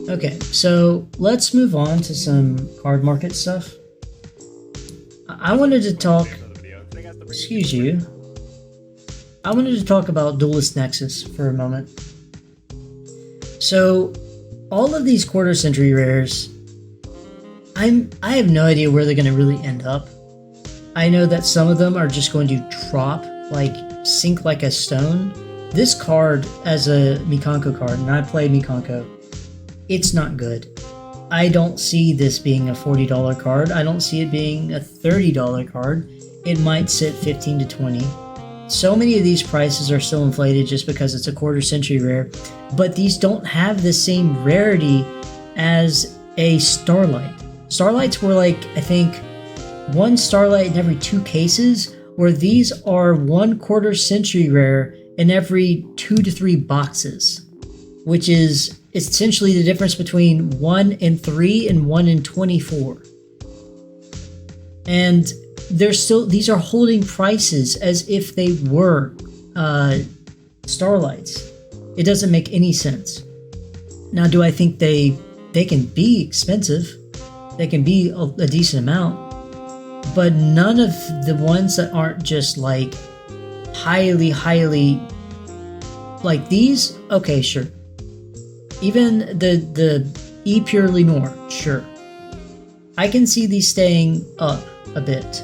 Okay, so let's move on to some card market stuff. I wanted to talk. Excuse you. I wanted to talk about Duelist Nexus for a moment. So, all of these quarter century rares, I have no idea where they're going to really end up. I know that some of them are just going to drop, like sink like a stone. This card as a Mikanko card, and I play Mikanko, it's not good. I don't see this being a $40 card. I don't see it being a $30 card. It might sit 15 to 20. So many of these prices are still inflated just because it's a quarter century rare, but these don't have the same rarity as a Starlight. Starlights were like, I think, one Starlight in every 2 cases, where these are 1/4 century rare in every 2 to 3 boxes, which is essentially the difference between 1 in 3 and 1 in 24. And these are holding prices as if they were Starlights. It doesn't make any sense. Now, do I think they can be expensive? They can be a decent amount, but none of the ones that aren't just like highly like these, okay, sure. Even the E Pure Lenore, sure. I can see these staying up a bit.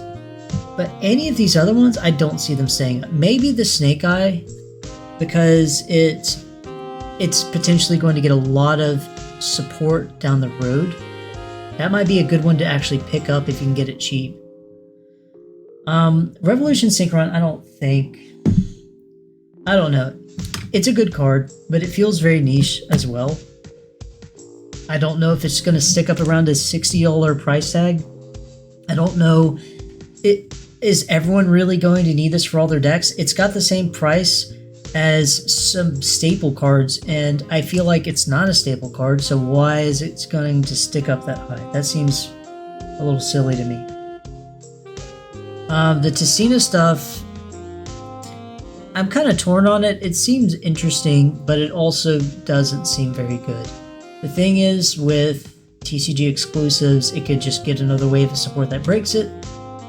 But any of these other ones, I don't see them staying up. Maybe the Snake Eye, because it's potentially going to get a lot of support down the road. That might be a good one to actually pick up if you can get it cheap. Revolution Synchron, I don't know. It's a good card, but it feels very niche as well. I don't know if it's going to stick up around a $60 price tag. I don't know. Is everyone really going to need this for all their decks? It's got the same price as some staple cards, and I feel like it's not a staple card, so why is it going to stick up that high? That seems a little silly to me. The Tessina stuff, I'm kind of torn on it. It seems interesting, but it also doesn't seem very good. The thing is, with TCG exclusives, it could just get another wave of support that breaks it,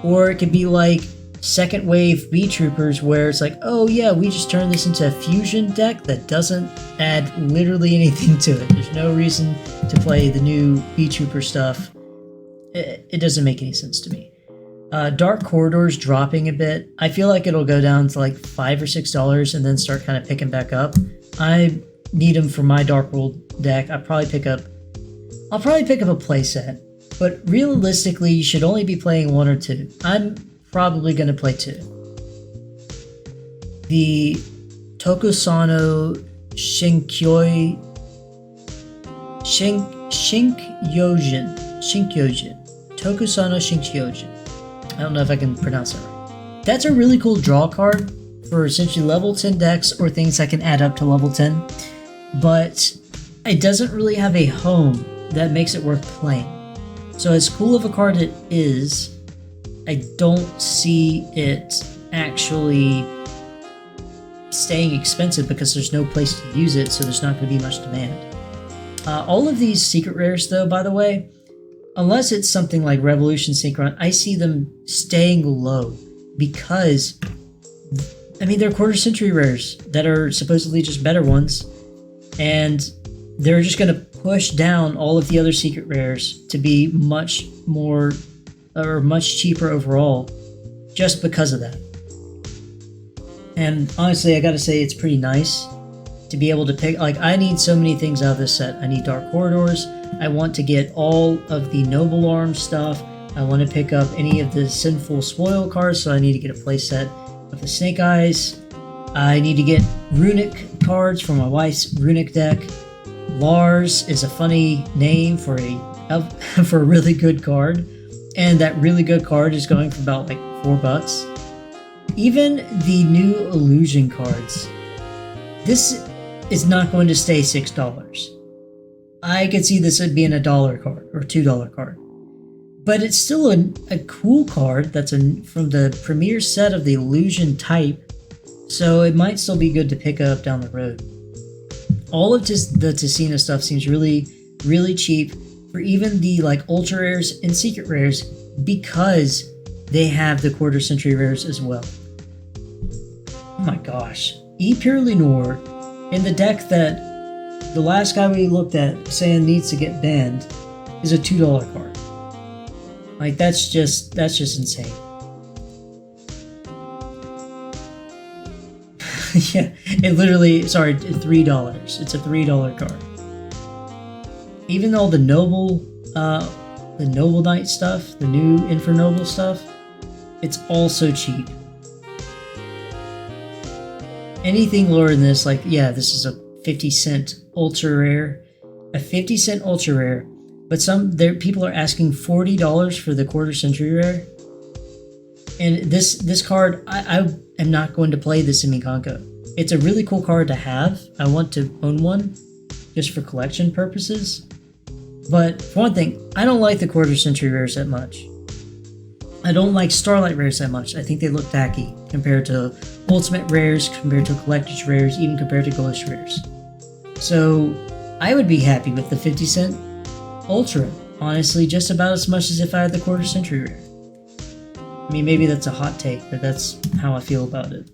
or it could be like second wave B-Troopers, where it's like, oh yeah, we just turned this into a fusion deck that doesn't add literally anything to it. There's no reason to play the new B-Trooper stuff. It doesn't make any sense to me. Dark Corridors dropping a bit. I feel like it'll go down to like $5 or $6 and then start kind of picking back up. I need them for my Dark World deck. I'll probably pick up a playset, but realistically, you should only be playing 1 or 2. I'm probably going to play 2. The Tokusano Shinkyoujin. Tokusano Shinkyoujin. I don't know if I can pronounce it right. That's a really cool draw card for essentially level 10 decks or things that can add up to level 10, but it doesn't really have a home that makes it worth playing. So as cool of a card it is, I don't see it actually staying expensive because there's no place to use it, so there's not going to be much demand. All of these secret rares, though, by the way, unless it's something like Revolution Synchron, I see them staying low because, I mean, they're quarter century rares that are supposedly just better ones, and they're just going to push down all of the other secret rares to be much more or much cheaper overall just because of that. And honestly, I gotta say, it's pretty nice to be able to pick. Like, I need so many things out of this set. I need Dark Corridors. I want to get all of the Noble Arm stuff. I want to pick up any of the Sinful Spoil cards, so I need to get a playset of the Snake Eyes. I need to get Runic cards for my wife's Runic deck. Lars is a funny name for a really good card, and that really good card is going for about like $4. Even the new Illusion cards, this is not going to stay $6. I could see this as being a $1 card or $2 card, but it's still a cool card that's from the premier set of the Illusion type, so it might still be good to pick up down the road. All of the Tessina stuff seems really really cheap for even the like ultra rares and secret rares because they have the quarter century rares as well. Oh my gosh. E Pure Lenore in the deck that the last guy we looked at saying needs to get banned is a $2 card. Like that's just insane. Yeah, it literally, sorry, $3. It's a $3 card. Even though the Noble Knight stuff, the new Infernoble stuff, it's also cheap. Anything lower than this, like, yeah, this is a 50-cent ultra rare. A 50-cent ultra rare. But people are asking $40 for the quarter century rare. And this card, I am not going to play this in Mikanko. It's a really cool card to have. I want to own one just for collection purposes. But for one thing, I don't like the quarter century rares that much. I don't like Starlight rares that much. I think they look tacky compared to Ultimate rares, compared to Collector's rares, even compared to Ghost rares. So I would be happy with the 50-cent Ultra, honestly, just about as much as if I had the quarter century rare. I mean, maybe that's a hot take, but that's how I feel about it.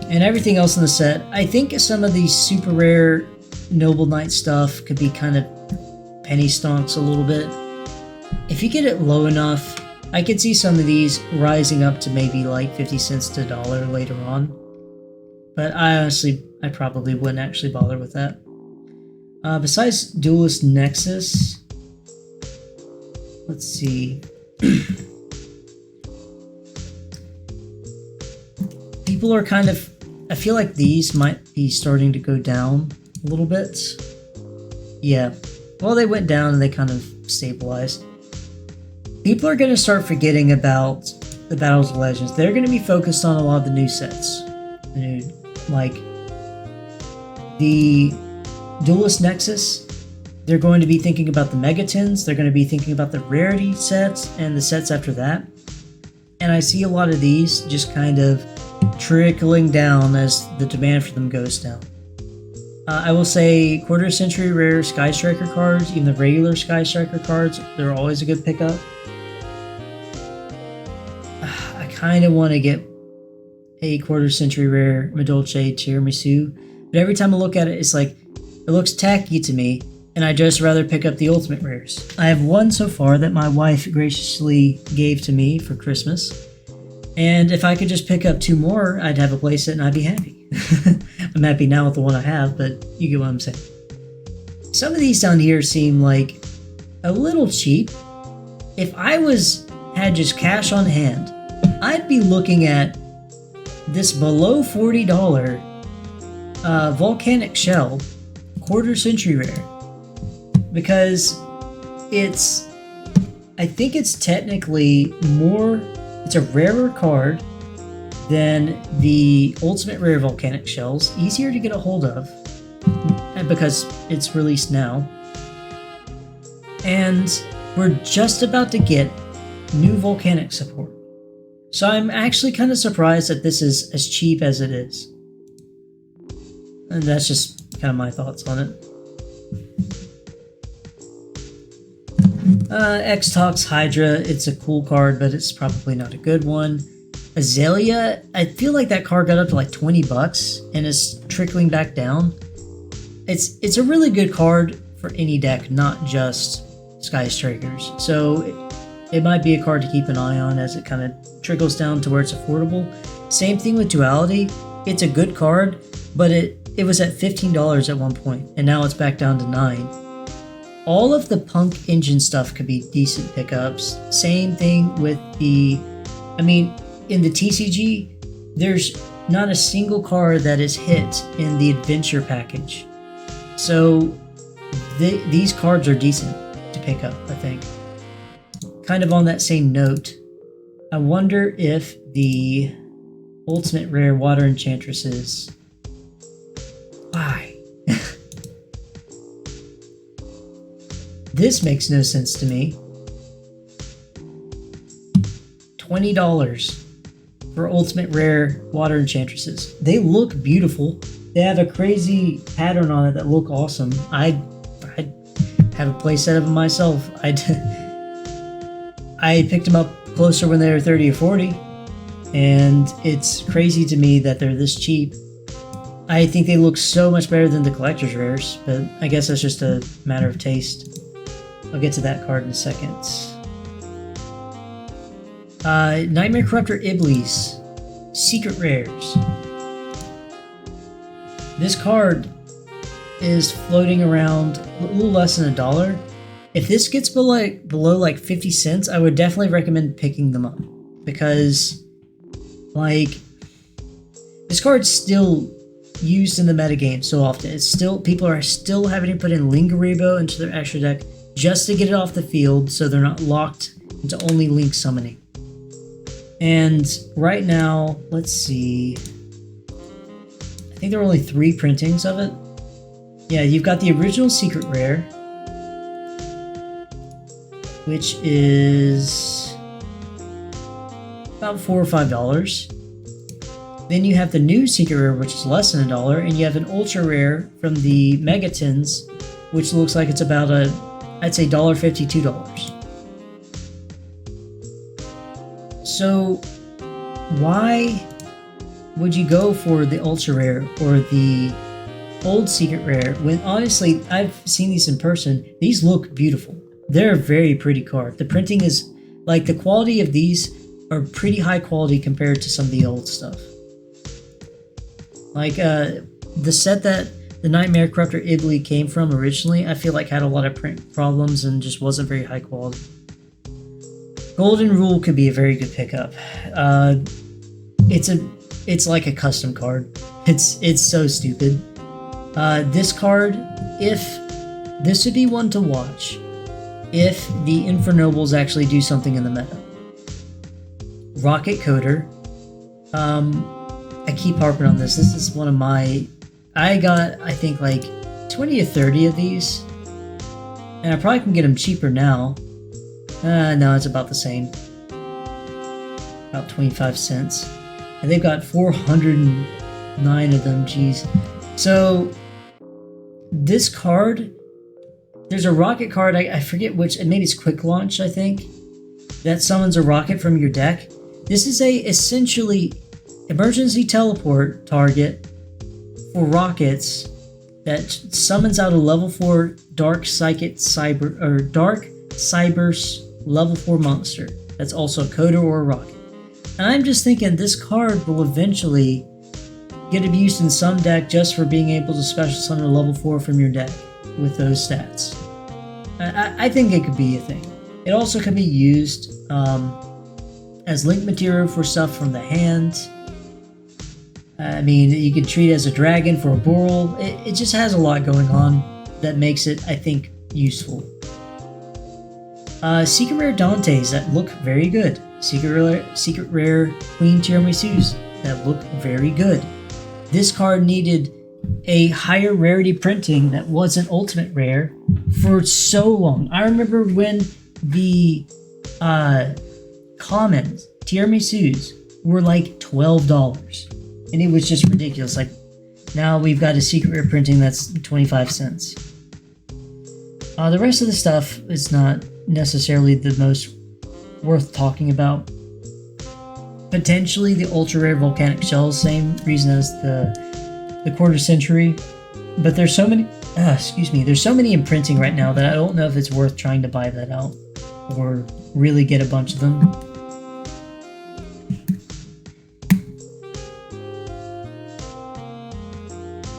And everything else in the set, I think some of these super rare Noble Knight stuff could be kind of penny stonks a little bit. If you get it low enough, I could see some of these rising up to maybe like 50 cents to $1 later on. But I probably wouldn't actually bother with that. Besides Duelist Nexus, let's see. People are kind of, I feel like these might be starting to go down a little bit. Yeah, well, they went down and they kind of stabilized. People are going to start forgetting about the Battles of Legends. They're going to be focused on a lot of the new sets. Like the Duelist Nexus, they're going to be thinking about the Megatons, they're going to be thinking about the Rarity sets, and the sets after that. And I see a lot of these just kind of trickling down as the demand for them goes down. I will say quarter century rare Sky Striker cards, even the regular Sky Striker cards, they're always a good pickup. I kind of want to get a quarter century rare Madolche Tiramisu, but every time I look at it, it's like, it looks tacky to me, and I'd just rather pick up the ultimate rares. I have one so far that my wife graciously gave to me for Christmas, and if I could just pick up 2 more, I'd have a playset and I'd be happy. I'm happy now with the one I have, but you get what I'm saying. Some of these down here seem like a little cheap. If I had just cash on hand, I'd be looking at this below $40 Volcanic Shell quarter century rare, because I think it's technically it's a rarer card than the ultimate rare Volcanic Shells, easier to get a hold of, and because it's released now. And we're just about to get new Volcanic support. So I'm actually kind of surprised that this is as cheap as it is. And that's just kind of my thoughts on it. X-Tox Hydra, it's a cool card, but it's probably not a good one. Azalea, I feel like that card got up to like $20 and is trickling back down. It's a really good card for any deck, not just Sky Strikers. So it might be a card to keep an eye on as it kind of trickles down to where it's affordable. Same thing with Duality. It's a good card, but it was at $15 at one point, and now it's back down to $9. All of the Punk Engine stuff could be decent pickups. Same thing with in the TCG, there's not a single card that is hit in the Adventure package. So these cards are decent to pick up, I think. Kind of on that same note, I wonder if the Ultimate Rare Water Enchantresses... Why? This makes no sense to me. $20 for Ultimate Rare Water Enchantresses. They look beautiful. They have a crazy pattern on it that look awesome. I'd have a playset of them myself. I picked them up closer when they were 30 or 40, and it's crazy to me that they're this cheap. I think they look so much better than the collector's rares, but I guess that's just a matter of taste. I'll get to that card in a second. Nightmare Corruptor Iblis. Secret Rares. This card is floating around a little less than $1. If this gets below like 50 cents, I would definitely recommend picking them up. Because, like, this card's still used in the metagame so often. It's still, people are still having to put in Lingaribo into their extra deck just to get it off the field so they're not locked into only Link summoning. And right now, let's see. I think there are only 3 printings of it. Yeah, you've got the original Secret Rare, which is about $4 or $5. Then you have the new Secret Rare, which is less than $1, and you have an Ultra Rare from the Megatins, which looks like it's about I'd say $1.50, $2. So why would you go for the Ultra Rare or the old Secret Rare when honestly I've seen these in person? These look beautiful. They're a very pretty card. The printing is like, the quality of these are pretty high quality compared to some of the old stuff. Like the set that the Nightmare Corruptor Iblis came from originally, I feel like had a lot of print problems and just wasn't very high quality. Golden Rule could be a very good pickup. It's like a custom card. It's so stupid. This card, this would be one to watch if the Infernobles actually do something in the meta. Rocket Coder. I keep harping on this. This is one of my... I got, I think, like 20 or 30 of these. And I probably can get them cheaper now. No, it's about the same. About 25 cents. And they've got 409 of them, jeez. So, this card, there's a rocket card, I forget which, maybe it's Quick Launch, I think, that summons a rocket from your deck. This is a essentially emergency teleport target for rockets that summons out a level 4 Dark Cyber's level 4 monster that's also a coder or a rocket. And I'm just thinking this card will eventually get abused in some deck just for being able to special summon a level 4 from your deck with those stats. I think it could be a thing. It also could be used as link material for stuff from the hand. I mean, you could treat it as a dragon for a Boral. It just has a lot going on that makes it, I think, useful. Secret Rare Dantes that look very good. Secret Rare Queen Tiramisu's that look very good. This card needed a higher rarity printing that wasn't Ultimate Rare for so long. I remember when the commons Tiramisu's were like $12. And it was just ridiculous. Like, now we've got a Secret Rare printing that's 25 cents. The rest of the stuff is not necessarily the most worth talking about. Potentially the Ultra Rare Volcanic Shells, same reason as the Quarter Century. But there's so many, there's so many in printing right now that I don't know if it's worth trying to buy that out or really get a bunch of them.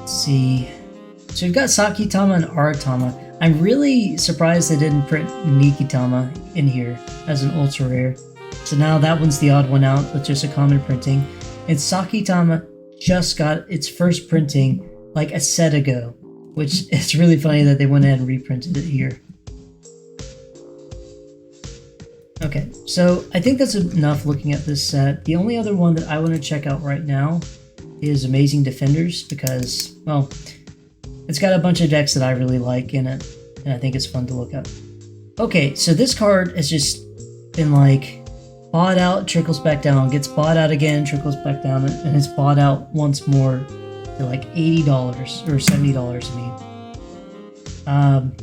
See, so we've got Sakitama and Aratama. I'm really surprised they didn't print Nikitama in here as an ultra rare. So now that one's the odd one out with just a common printing. And Sakitama just got its first printing like a set ago, which it's really funny that they went ahead and reprinted it here. Okay, so I think that's enough looking at this set. The only other one that I want to check out right now is Amazing Defenders because, well, it's got a bunch of decks that I really like in it, and I think it's fun to look up. Okay, so this card has just been like bought out, trickles back down, gets bought out again, trickles back down, and it's bought out once more for like $80 or $70, I mean.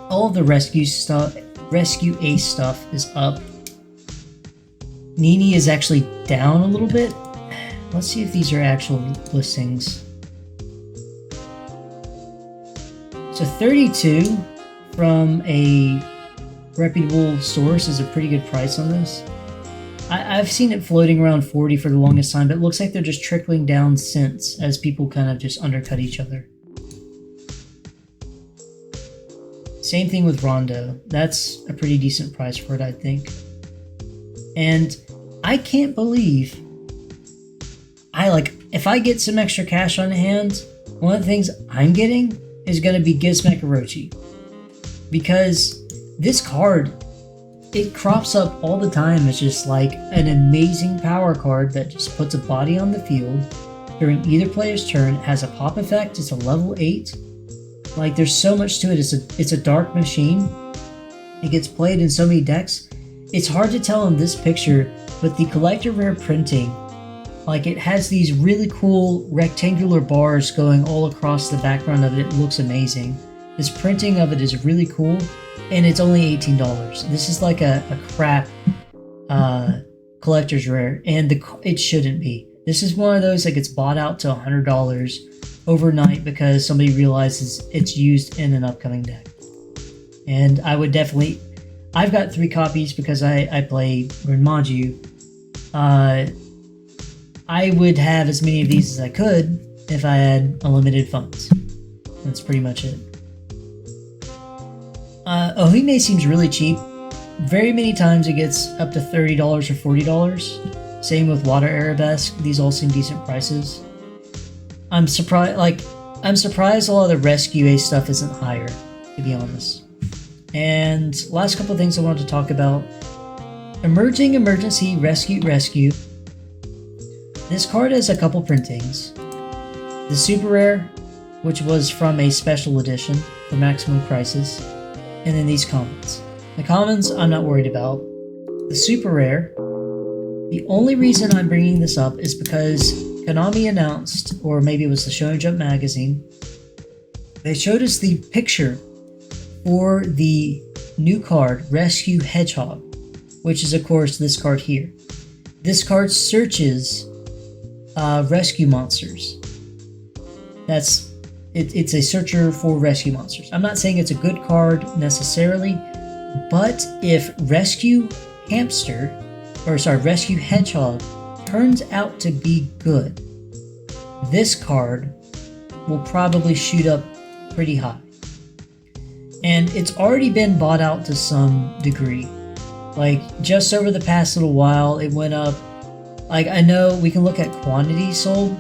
All of the rescue ace stuff is up. Nini is actually down a little bit. Let's see if these are actual listings. So 32 from a reputable source is a pretty good price on this. I've seen it floating around 40 for the longest time, but it looks like they're just trickling down cents as people kind of just undercut each other. Same thing with Rondo. That's a pretty decent price for it, I think. And I can't believe if I get some extra cash on hand, one of the things I'm getting is going to be Gizmek Orochi. Because this card, it crops up all the time. It's just like an amazing power card that just puts a body on the field during either player's turn. It has a pop effect. It's a level 8. Like, there's so much to it. It's a dark machine. It gets played in so many decks. It's hard to tell in this picture, but the collector rare printing, like, it has these really cool rectangular bars going all across the background of it. It looks amazing. This printing of it is really cool, and it's only $18. This is like a crap collector's rare, and it shouldn't be. This is one of those that gets bought out to $100 overnight because somebody realizes it's used in an upcoming deck. And I would definitely... I've got 3 copies because I play Renmaju. I would have as many of these as I could if I had unlimited funds. That's pretty much it. Ohime seems really cheap. Very many times it gets up to $30 or $40. Same with Water Arabesque. These all seem decent prices. I'm surprised a lot of the Rescue Ace stuff isn't higher, to be honest. And last couple of things I wanted to talk about. Emerging Emergency Rescue. This card has a couple printings. The Super Rare, which was from a special edition for Maximum Crisis, and then these commons. The commons I'm not worried about. The Super Rare, the only reason I'm bringing this up is because Konami announced, or maybe it was the Shonen Jump magazine, they showed us the picture for the new card, Rescue Hedgehog, which is of course this card here. This card searches rescue monsters. It's a searcher for rescue monsters. I'm not saying it's a good card necessarily, but if Rescue Hedgehog turns out to be good, this card will probably shoot up pretty high. And it's already been bought out to some degree. Like, just over the past little while, it went up. Like, I know we can look at quantities sold,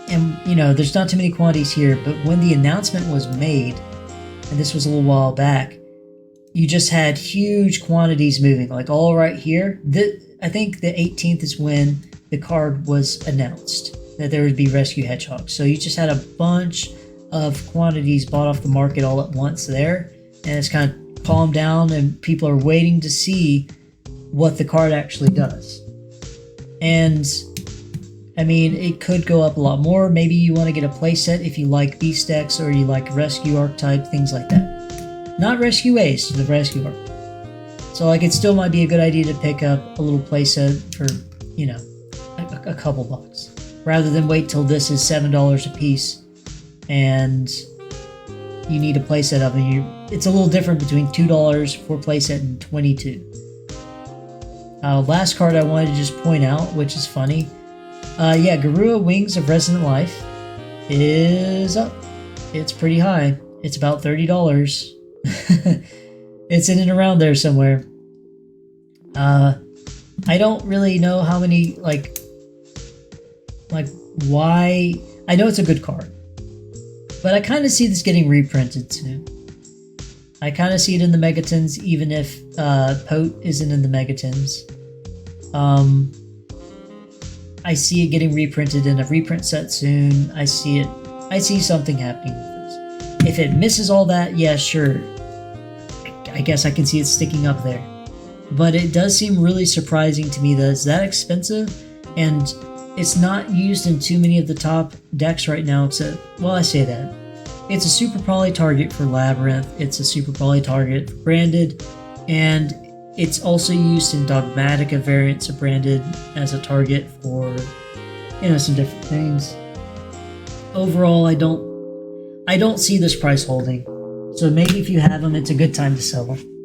and, you know, there's not too many quantities here, but when the announcement was made, and this was a little while back, you just had huge quantities moving, like all right here. I think the 18th is when the card was announced, that there would be Rescue Hedgehog. So you just had a bunch of quantities bought off the market all at once there, and it's kind of calmed down, and people are waiting to see what the card actually does. And I mean, it could go up a lot more. Maybe you want to get a playset if you like Beast decks or you like Rescue Archetype, things like that. Not Rescue Ace, the Rescue Archetype. So like, it still might be a good idea to pick up a little playset for, you know, a couple bucks, rather than wait till this is $7 a piece and you need a playset of it. It's a little different between $2 for playset and $22. Last card I wanted to just point out, which is funny. Garua Wings of Resonant Life is up. It's pretty high. It's about $30. It's in and around there somewhere. I don't really know how many, like why. I know it's a good card, but I kind of see this getting reprinted soon. I kind of see it in the Megatons, even if Pote isn't in the Megatons. I see it getting reprinted in a reprint set soon. I see something happening with this. If it misses all that, yeah, sure. I guess I can see it sticking up there. But it does seem really surprising to me that it's that expensive, and it's not used in too many of the top decks right now, except, well, I say that. It's a super poly target for Labyrinth, it's a super poly target for Branded, and it's also used in Dogmatica variants of Branded as a target for, some different things. Overall, I don't see this price holding. So maybe if you have them, it's a good time to sell them.